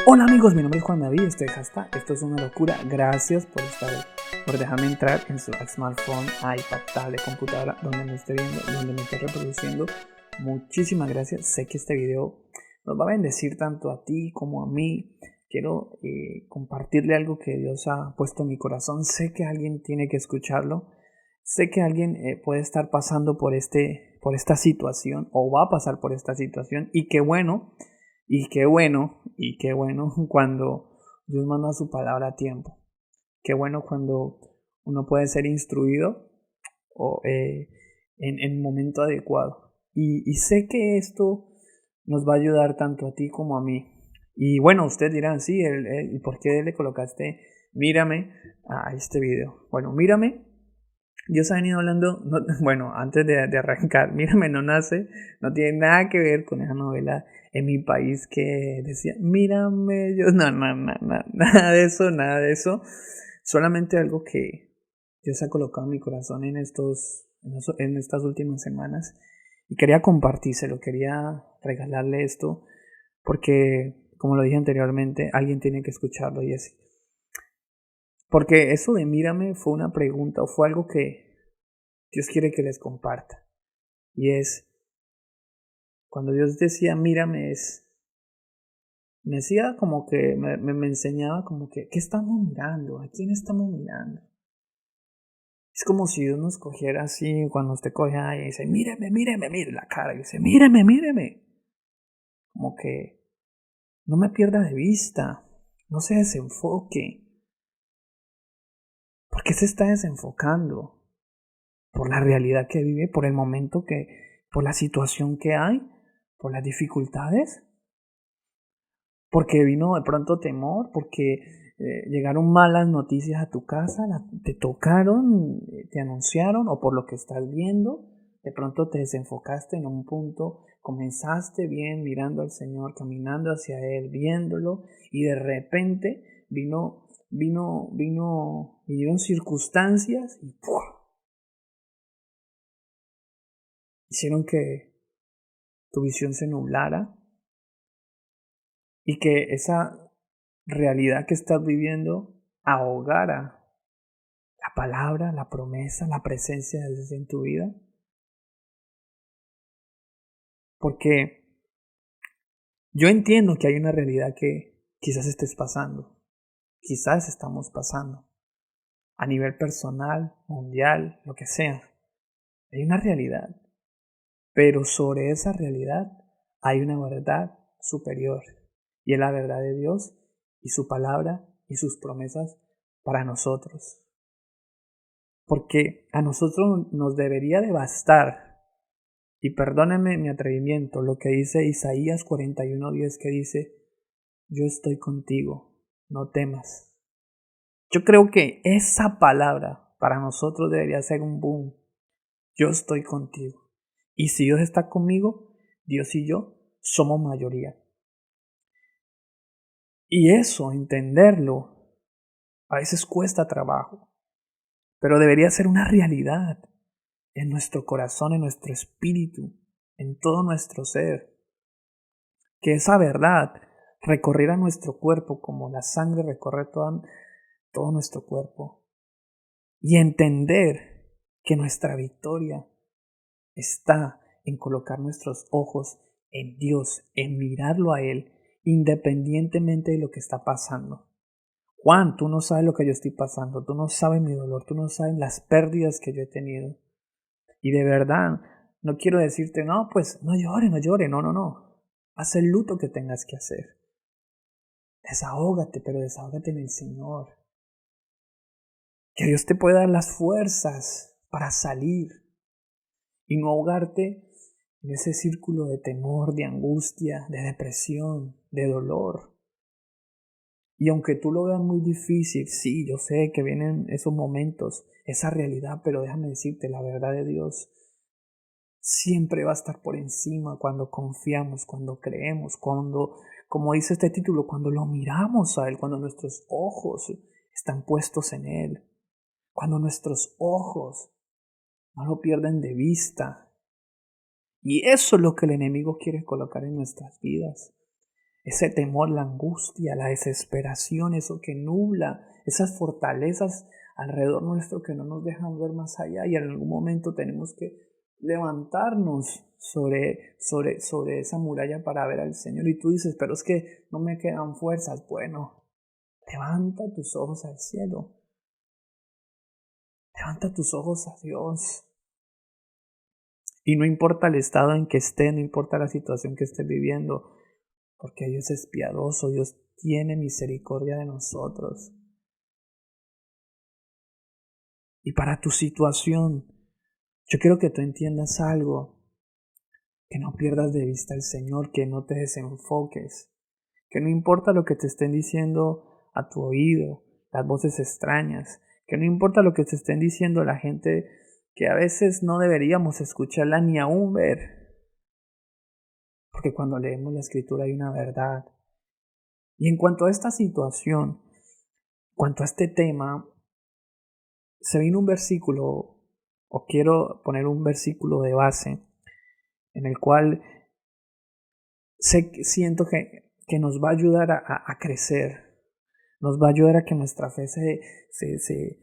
Hola amigos, mi nombre es Juan David, esto es una locura. Gracias por dejarme entrar en su smartphone, iPad, tablet, computadora, donde me esté viendo, donde me esté reproduciendo. Muchísimas gracias. Sé que este video nos va a bendecir tanto a ti como a mí. Quiero compartirle algo que Dios ha puesto en mi corazón. Sé que alguien tiene que escucharlo. Sé que alguien puede estar pasando por esta situación o va a pasar por esta situación. Y qué bueno cuando Dios manda su palabra a tiempo. Qué bueno cuando uno puede ser instruido o, en el momento adecuado. Y sé que esto nos va a ayudar tanto a ti como a mí. Y bueno, ustedes dirán, sí, ¿y por qué le colocaste mírame a este video? Bueno, mírame. Dios ha venido hablando, bueno, antes de arrancar, mírame, no tiene nada que ver con esa novela en mi país que decía, mírame, Dios, nada de eso, solamente algo que Dios ha colocado en mi corazón en estas últimas semanas y quería compartírselo, quería regalarle esto porque, como lo dije anteriormente, alguien tiene que escucharlo y es porque eso de mírame fue una pregunta o fue algo que Dios quiere que les comparta. Y es, cuando Dios decía mírame, me decía como que, me enseñaba como que, ¿qué estamos mirando? ¿A quién estamos mirando? Es como si Dios nos cogiera así, cuando usted coge y dice, míreme la cara, y dice, míreme. Como que no me pierda de vista, no se desenfoque. ¿Por qué se está desenfocando? ¿Por la realidad que vive? ¿Por el momento por la situación que hay? ¿Por las dificultades? ¿Porque vino de pronto temor? ¿Porque llegaron malas noticias a tu casa? ¿Te tocaron? ¿Te anunciaron? ¿O por lo que estás viendo? De pronto te desenfocaste en un punto, comenzaste bien mirando al Señor, caminando hacia Él, viéndolo, y de repente vinieron circunstancias y ¡puf! Hicieron que tu visión se nublara y que esa realidad que estás viviendo ahogara la palabra, la promesa, la presencia de Dios en tu vida. Porque yo entiendo que hay una realidad que quizás estés pasando, quizás estamos pasando, a nivel personal, mundial, lo que sea. Hay una realidad, pero sobre esa realidad hay una verdad superior, y es la verdad de Dios y su palabra y sus promesas para nosotros. Porque a nosotros nos debería de bastar, y perdónenme mi atrevimiento, lo que dice Isaías 41:10, que dice, yo estoy contigo, no temas. Yo creo que esa palabra para nosotros debería ser un boom. Yo estoy contigo. Y si Dios está conmigo, Dios y yo somos mayoría. Y eso, entenderlo, a veces cuesta trabajo, pero debería ser una realidad en nuestro corazón, en nuestro espíritu, en todo nuestro ser. Que esa verdad recorriera nuestro cuerpo como la sangre recorre todo nuestro cuerpo. Y entender que nuestra victoria está en colocar nuestros ojos en Dios, en mirarlo a Él, independientemente de lo que está pasando. Juan, tú no sabes lo que yo estoy pasando, tú no sabes mi dolor, tú no sabes las pérdidas que yo he tenido. Y de verdad, no quiero decirte, no, pues no llore, no. Haz el luto que tengas que hacer. Desahógate, pero desahógate en el Señor. Que Dios te pueda dar las fuerzas para salir y no ahogarte en ese círculo de temor, de angustia, de depresión, de dolor. Y aunque tú lo veas muy difícil, sí, yo sé que vienen esos momentos, esa realidad, pero déjame decirte, la verdad de Dios siempre va a estar por encima cuando confiamos, cuando creemos, cuando, como dice este título, cuando lo miramos a Él, cuando nuestros ojos están puestos en Él, cuando nuestros ojos no lo pierden de vista. Y eso es lo que el enemigo quiere colocar en nuestras vidas. ese temor, la angustia, la desesperación, eso que nubla, esas fortalezas alrededor nuestro que no nos dejan ver más allá, y en algún momento tenemos que levantarnos sobre esa muralla para ver al Señor. Y tú dices, pero es que no me quedan fuerzas. Bueno, levanta tus ojos al cielo, levanta tus ojos a Dios. Y no importa el estado en que esté, no importa la situación que esté viviendo, porque Dios es piadoso, Dios tiene misericordia de nosotros. Y para tu situación, yo quiero que tú entiendas algo, que no pierdas de vista al Señor, que no te desenfoques, que no importa lo que te estén diciendo a tu oído, las voces extrañas, que no importa lo que te estén diciendo la gente que a veces no deberíamos escucharla ni aún ver, porque cuando leemos la Escritura hay una verdad. Y en cuanto a esta situación, en cuanto a este tema, se viene un versículo, o quiero poner un versículo de base, en el cual siento que nos va a ayudar a crecer, nos va a ayudar a que nuestra fe se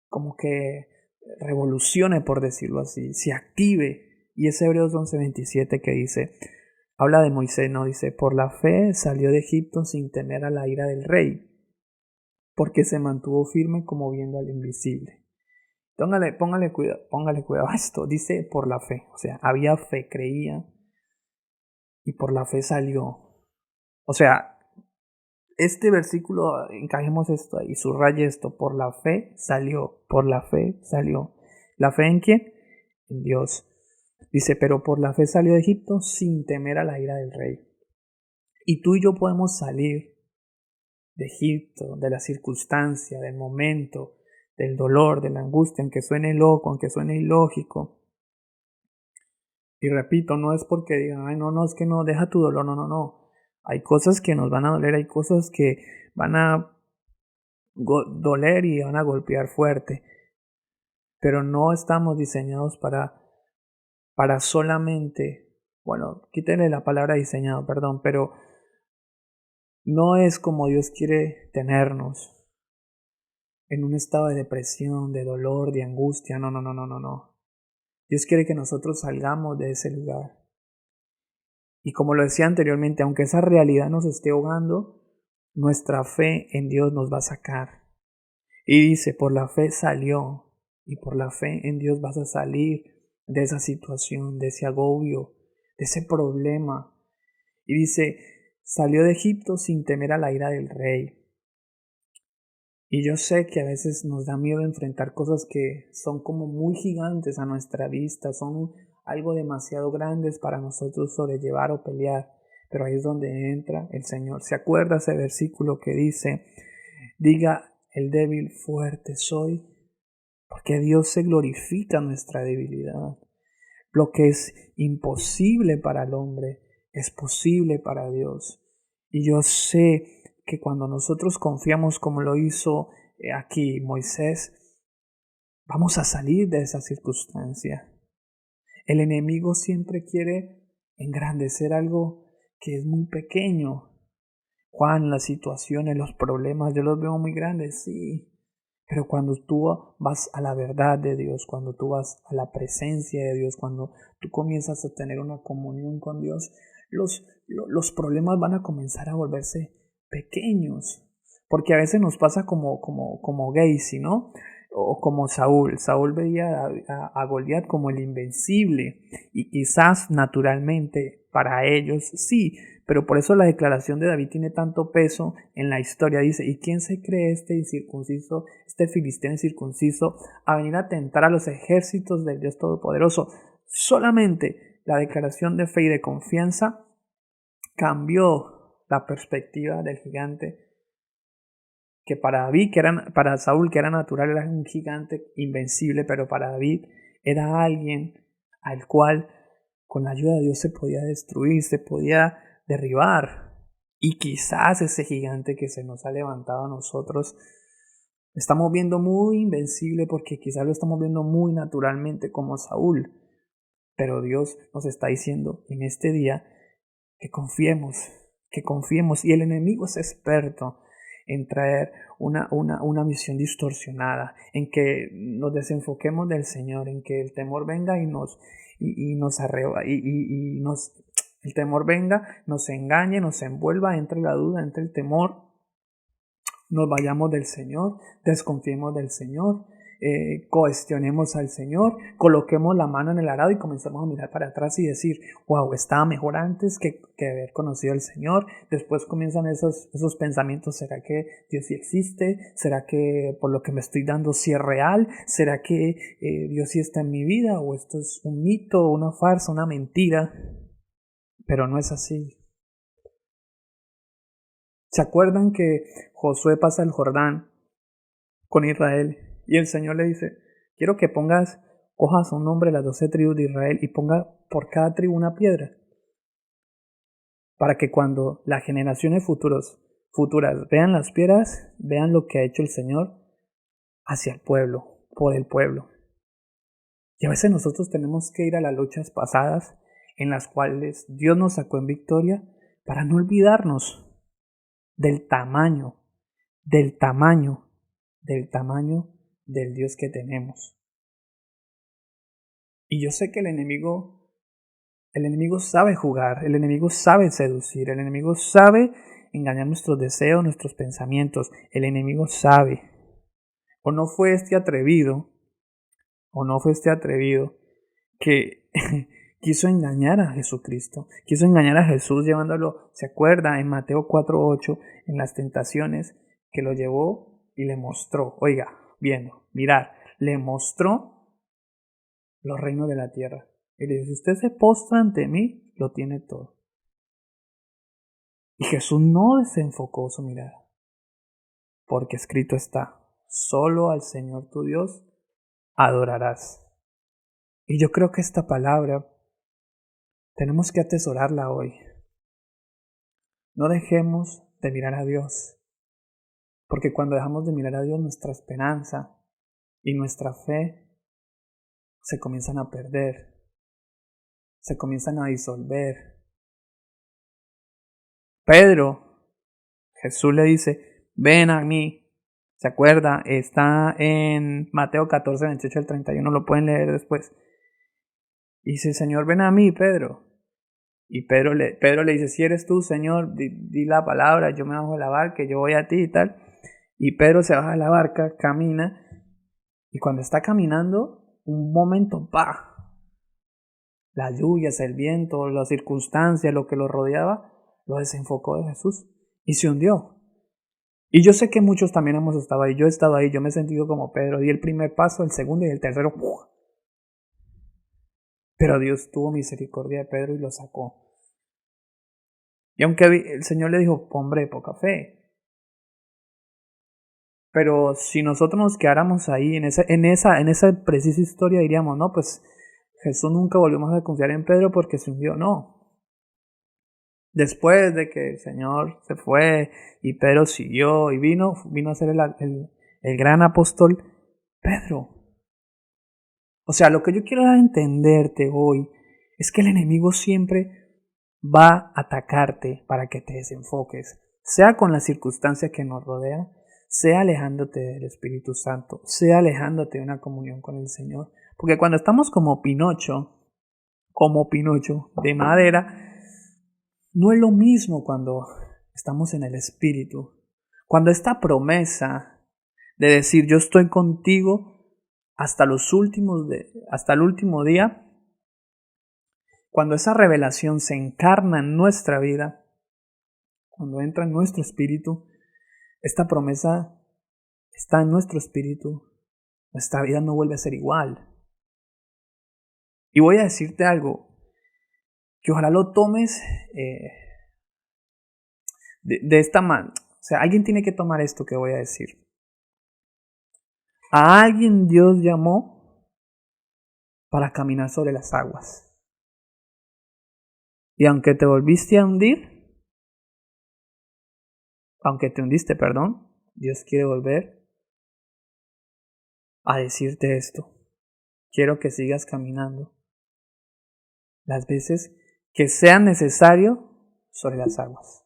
como que revolucione, por decirlo así, se active. Y es Hebreos 11:27 que dice, habla de Moisés, ¿no? Dice, por la fe salió de Egipto sin temer a la ira del rey, porque se mantuvo firme como viendo al invisible. Póngale cuidado a esto. Dice por la fe, o sea, había fe, creía, y por la fe salió. O sea, este versículo, encajemos esto ahí, subraye esto, por la fe salió, por la fe salió. ¿La fe en quién? En Dios. Dice, pero por la fe salió de Egipto sin temer a la ira del rey. Y tú y yo podemos salir de Egipto, de la circunstancia, del momento, del dolor, de la angustia, aunque suene loco, aunque suene ilógico. Y repito, no es porque digan, ay, no, es que no, deja tu dolor, no. Hay cosas que nos van a doler, hay cosas que van a doler y van a golpear fuerte. Pero no estamos diseñados para solamente, bueno, quítenle la palabra diseñado, perdón, pero no es como Dios quiere tenernos, en un estado de depresión, de dolor, de angustia. No. Dios quiere que nosotros salgamos de ese lugar. Y como lo decía anteriormente, aunque esa realidad nos esté ahogando, nuestra fe en Dios nos va a sacar. Y dice, por la fe salió, y por la fe en Dios vas a salir de esa situación, de ese agobio, de ese problema. Y dice, salió de Egipto sin temer a la ira del rey. Y yo sé que a veces nos da miedo enfrentar cosas que son como muy gigantes a nuestra vista, son algo demasiado grandes para nosotros sobrellevar o pelear. Pero ahí es donde entra el Señor. ¿Se acuerda ese versículo que dice, diga el débil, fuerte soy? Porque Dios se glorifica en nuestra debilidad. Lo que es imposible para el hombre es posible para Dios. Y yo sé que cuando nosotros confiamos como lo hizo aquí Moisés, vamos a salir de esa circunstancia. El enemigo siempre quiere engrandecer algo que es muy pequeño. Juan, las situaciones, los problemas, yo los veo muy grandes, sí. Pero cuando tú vas a la verdad de Dios, cuando tú vas a la presencia de Dios, cuando tú comienzas a tener una comunión con Dios, los problemas van a comenzar a volverse pequeños. Porque a veces nos pasa como Gacy, ¿no? O como Saúl. Saúl veía a Goliat como el invencible. Y quizás naturalmente para ellos sí. Pero por eso la declaración de David tiene tanto peso en la historia. Dice, ¿y quién se cree este incircunciso, este filisteo incircunciso, a venir a tentar a los ejércitos del Dios Todopoderoso? Solamente la declaración de fe y de confianza cambió la perspectiva del gigante, que para David, para Saúl, que era natural, era un gigante invencible, pero para David era alguien al cual con la ayuda de Dios se podía destruir, se podía derribar. Y quizás ese gigante que se nos ha levantado a nosotros estamos viendo muy invencible, porque quizás lo estamos viendo muy naturalmente como Saúl. Pero Dios nos está diciendo en este día que confiemos, que confiemos. Y el enemigo es experto en traer una visión distorsionada, en que nos desenfoquemos del Señor, en que el temor venga y nos arreba, y nos, el temor venga, nos engañe, nos envuelva, entre la duda, entre el temor, nos vayamos del Señor, desconfiemos del Señor, cuestionemos al Señor, coloquemos la mano en el arado y comencemos a mirar para atrás y decir, wow, estaba mejor antes que haber conocido al Señor. Después comienzan esos pensamientos, ¿será que Dios sí existe? ¿Será que por lo que me estoy dando sí es real? ¿Será que Dios sí está en mi vida? ¿O esto es un mito, una farsa, una mentira? Pero no es así. ¿Se acuerdan que Josué pasa el Jordán con Israel y el Señor le dice, quiero que cojas un nombre de las 12 tribus de Israel y ponga por cada tribu una piedra, para que cuando las generaciones futuras vean las piedras, vean lo que ha hecho el Señor hacia el pueblo, por el pueblo? Y a veces nosotros tenemos que ir a las luchas pasadas en las cuales Dios nos sacó en victoria para no olvidarnos del tamaño del Dios que tenemos. Y yo sé que el enemigo sabe jugar, el enemigo sabe seducir, el enemigo sabe engañar nuestros deseos, nuestros pensamientos, el enemigo sabe. O no fue este atrevido que quiso engañar a Jesucristo, quiso engañar a Jesús llevándolo, ¿se acuerda? En Mateo 4:8, en las tentaciones, que lo llevó y le mostró, oiga, viendo, mirar, le mostró los reinos de la tierra. Y le dijo, si usted se postra ante mí, lo tiene todo. Y Jesús no desenfocó su mirada, porque escrito está, solo al Señor tu Dios adorarás. Y yo creo que esta palabra tenemos que atesorarla hoy. No dejemos de mirar a Dios, porque cuando dejamos de mirar a Dios, nuestra esperanza y nuestra fe se comienzan a perder, se comienzan a disolver. Pedro, Jesús le dice, ven a mí. ¿Se acuerda? Está en Mateo 14, 28 al 31, lo pueden leer después. Y dice, Señor, ven a mí, Pedro. Y Pedro le dice, si eres tú, Señor, di la palabra, yo me bajo de la barca, yo voy a ti y tal. Y Pedro se baja de la barca, camina, y cuando está caminando, un momento, ¡pah! Las lluvias, el viento, las circunstancias, lo que lo rodeaba, lo desenfocó de Jesús y se hundió. Y yo sé que muchos también hemos estado ahí, yo he estado ahí, yo me he sentido como Pedro, di el primer paso, el segundo y el tercero, ¡puf! Pero Dios tuvo misericordia de Pedro y lo sacó. Y aunque el Señor le dijo, hombre, poca fe. Pero si nosotros nos quedáramos ahí, en esa precisa historia, diríamos, no, pues Jesús nunca volvió más a confiar en Pedro porque se hundió. No. Después de que el Señor se fue y Pedro siguió y vino a ser el gran apóstol Pedro. O sea, lo que yo quiero dar a entenderte hoy es que el enemigo siempre va a atacarte para que te desenfoques, sea con la circunstancia que nos rodea, sea alejándote del Espíritu Santo, sea alejándote de una comunión con el Señor. Porque cuando estamos como Pinocho de madera, no es lo mismo cuando estamos en el Espíritu. Cuando esta promesa de decir yo estoy contigo hasta el último día, cuando esa revelación se encarna en nuestra vida, cuando entra en nuestro espíritu, esta promesa está en nuestro espíritu, nuestra vida no vuelve a ser igual. Y voy a decirte algo, que ojalá lo tomes de esta manera. O sea, alguien tiene que tomar esto que voy a decir. A alguien Dios llamó para caminar sobre las aguas. Y aunque te volviste a hundir, aunque te hundiste, perdón, Dios quiere volver a decirte esto. Quiero que sigas caminando las veces que sea necesario sobre las aguas.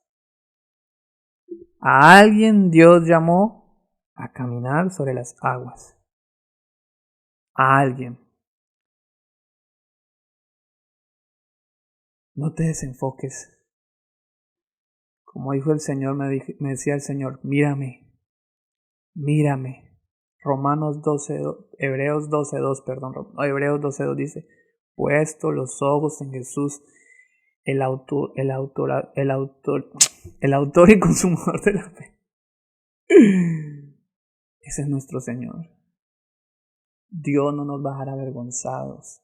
A alguien Dios llamó a caminar sobre las aguas. A alguien. No te desenfoques. Como dijo el Señor, me decía el Señor, mírame, mírame. Hebreos 12:2 dice, puesto los ojos en Jesús, el autor y consumador de la fe. Ese es nuestro Señor. Dios no nos va a dejar avergonzados.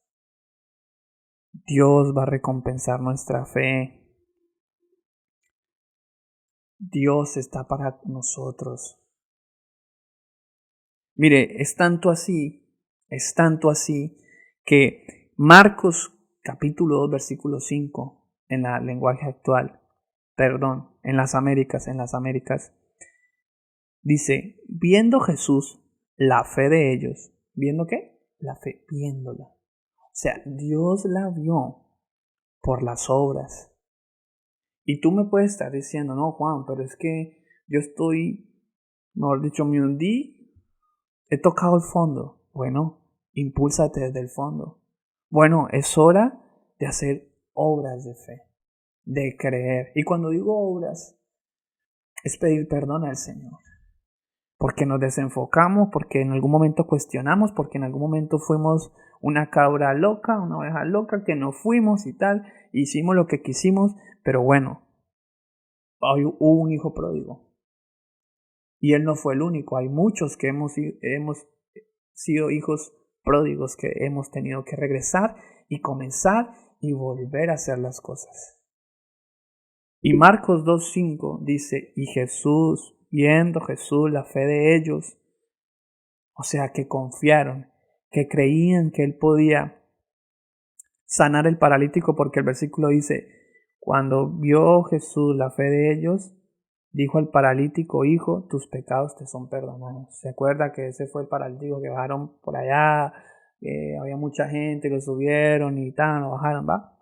Dios va a recompensar nuestra fe. Dios está para nosotros. Mire, es tanto así que Marcos capítulo 2 versículo 5 en la lenguaje actual, en las Américas, dice, viendo Jesús la fe de ellos, ¿viendo qué? La fe, viéndola. O sea, Dios la vio por las obras. Y tú me puedes estar diciendo, no, Juan, pero es que yo estoy, mejor dicho, me hundí, he tocado el fondo. Bueno, impúlsate desde el fondo. Bueno, es hora de hacer obras de fe, de creer. Y cuando digo obras, es pedir perdón al Señor. Porque nos desenfocamos, porque en algún momento cuestionamos, porque en algún momento fuimos una cabra loca, una oveja loca, que no fuimos y tal, hicimos lo que quisimos, pero bueno, hubo un hijo pródigo. Y él no fue el único, hay muchos que hemos sido hijos pródigos, que hemos tenido que regresar y comenzar y volver a hacer las cosas. Y Marcos 2:5 dice, y Jesús, viendo Jesús la fe de ellos, o sea, que confiaron, que creían que él podía sanar el paralítico, porque el versículo dice, cuando vio Jesús la fe de ellos, dijo al paralítico, hijo, tus pecados te son perdonados. ¿Se acuerda que ese fue el paralítico que bajaron por allá? Había mucha gente, lo subieron y tal, lo bajaron, ¿va?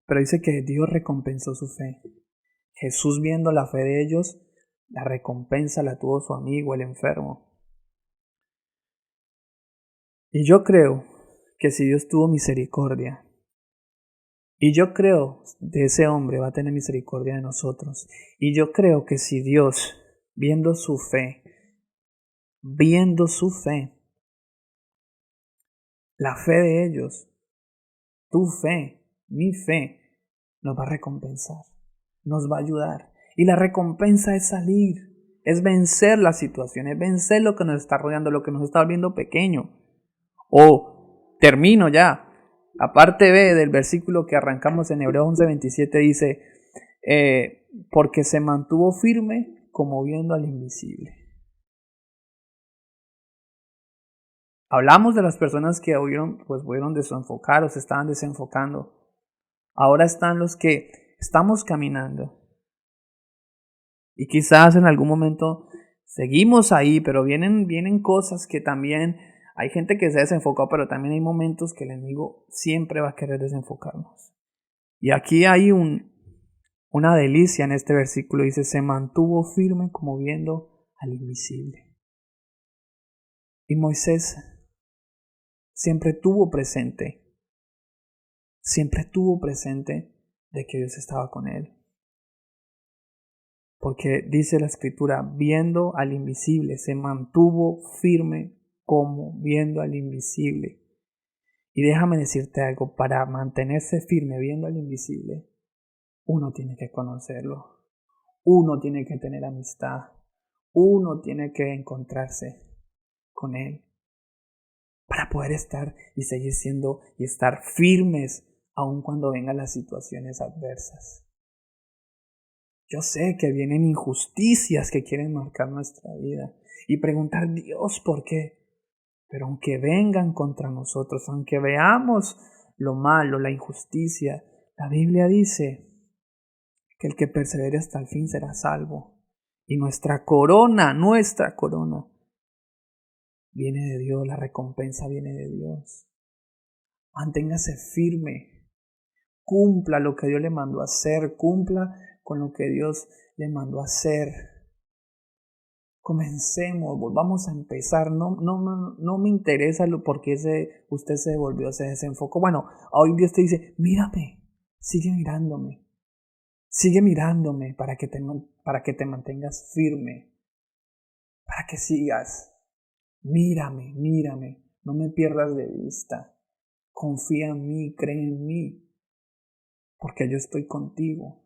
Pero dice que Dios recompensó su fe. Jesús, viendo la fe de ellos, la recompensa la tuvo su amigo, el enfermo. Y yo creo que si Dios tuvo misericordia, y yo creo de ese hombre va a tener misericordia de nosotros, y yo creo que si Dios, viendo su fe, la fe de ellos, tu fe, mi fe, nos va a recompensar, nos va a ayudar. Y la recompensa es salir, es vencer la situación, es vencer lo que nos está rodeando, lo que nos está volviendo pequeño. Termino ya. La parte B del versículo que arrancamos en Hebreos 11:27 dice, porque se mantuvo firme como viendo al invisible. Hablamos de las personas que fueron desenfocar o se estaban desenfocando. Ahora están los que estamos caminando. Y quizás en algún momento seguimos ahí, pero vienen cosas que también hay gente que se ha desenfocado, pero también hay momentos que el enemigo siempre va a querer desenfocarnos. Y aquí hay una delicia en este versículo. Dice, se mantuvo firme como viendo al invisible. Y Moisés siempre tuvo presente de que Dios estaba con él. Porque dice la escritura, viendo al invisible, se mantuvo firme como viendo al invisible. Y déjame decirte algo, para mantenerse firme viendo al invisible, uno tiene que conocerlo, uno tiene que tener amistad, uno tiene que encontrarse con él para poder estar y seguir siendo y estar firmes aun cuando vengan las situaciones adversas. Yo sé que vienen injusticias que quieren marcar nuestra vida y preguntar, Dios, ¿por qué? Pero aunque vengan contra nosotros, aunque veamos lo malo, la injusticia, la Biblia dice que el que persevere hasta el fin será salvo. Y nuestra corona, viene de Dios, la recompensa viene de Dios. Manténgase firme, cumpla lo que Dios le mandó a hacer, cumpla con lo que Dios le mandó a hacer. Comencemos, volvamos a empezar. No me interesa porque usted se devolvió, se desenfocó. Bueno, hoy Dios te dice, mírame, sigue mirándome para que te mantengas firme, para que sigas. Mírame, no me pierdas de vista. Confía en mí, cree en mí, porque yo estoy contigo.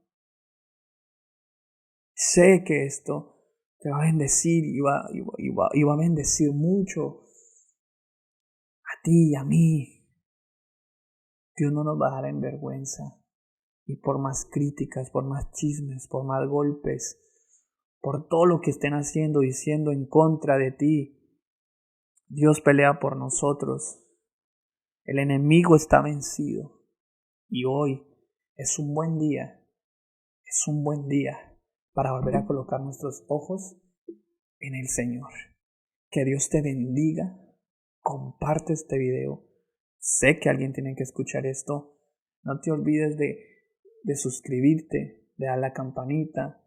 Sé que esto te va a bendecir y va a bendecir mucho a ti y a mí. Dios no nos va a dar en vergüenza. Y por más críticas, por más chismes, por más golpes, por todo lo que estén haciendo, diciendo en contra de ti, Dios pelea por nosotros. El enemigo está vencido. Y hoy es un buen día. Es un buen día para volver a colocar nuestros ojos en el Señor. Que Dios te bendiga. Comparte este video. Sé que alguien tiene que escuchar esto. No te olvides de suscribirte, de dar la campanita.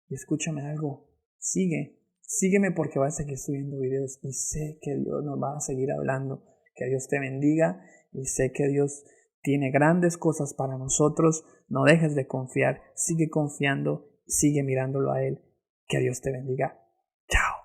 Y escúchame algo. Sígueme porque voy a seguir subiendo videos. Y sé que Dios nos va a seguir hablando. Que Dios te bendiga. Y sé que Dios tiene grandes cosas para nosotros. No dejes de confiar. Sigue confiando. Sigue mirándolo a Él. Que Dios te bendiga. Chao.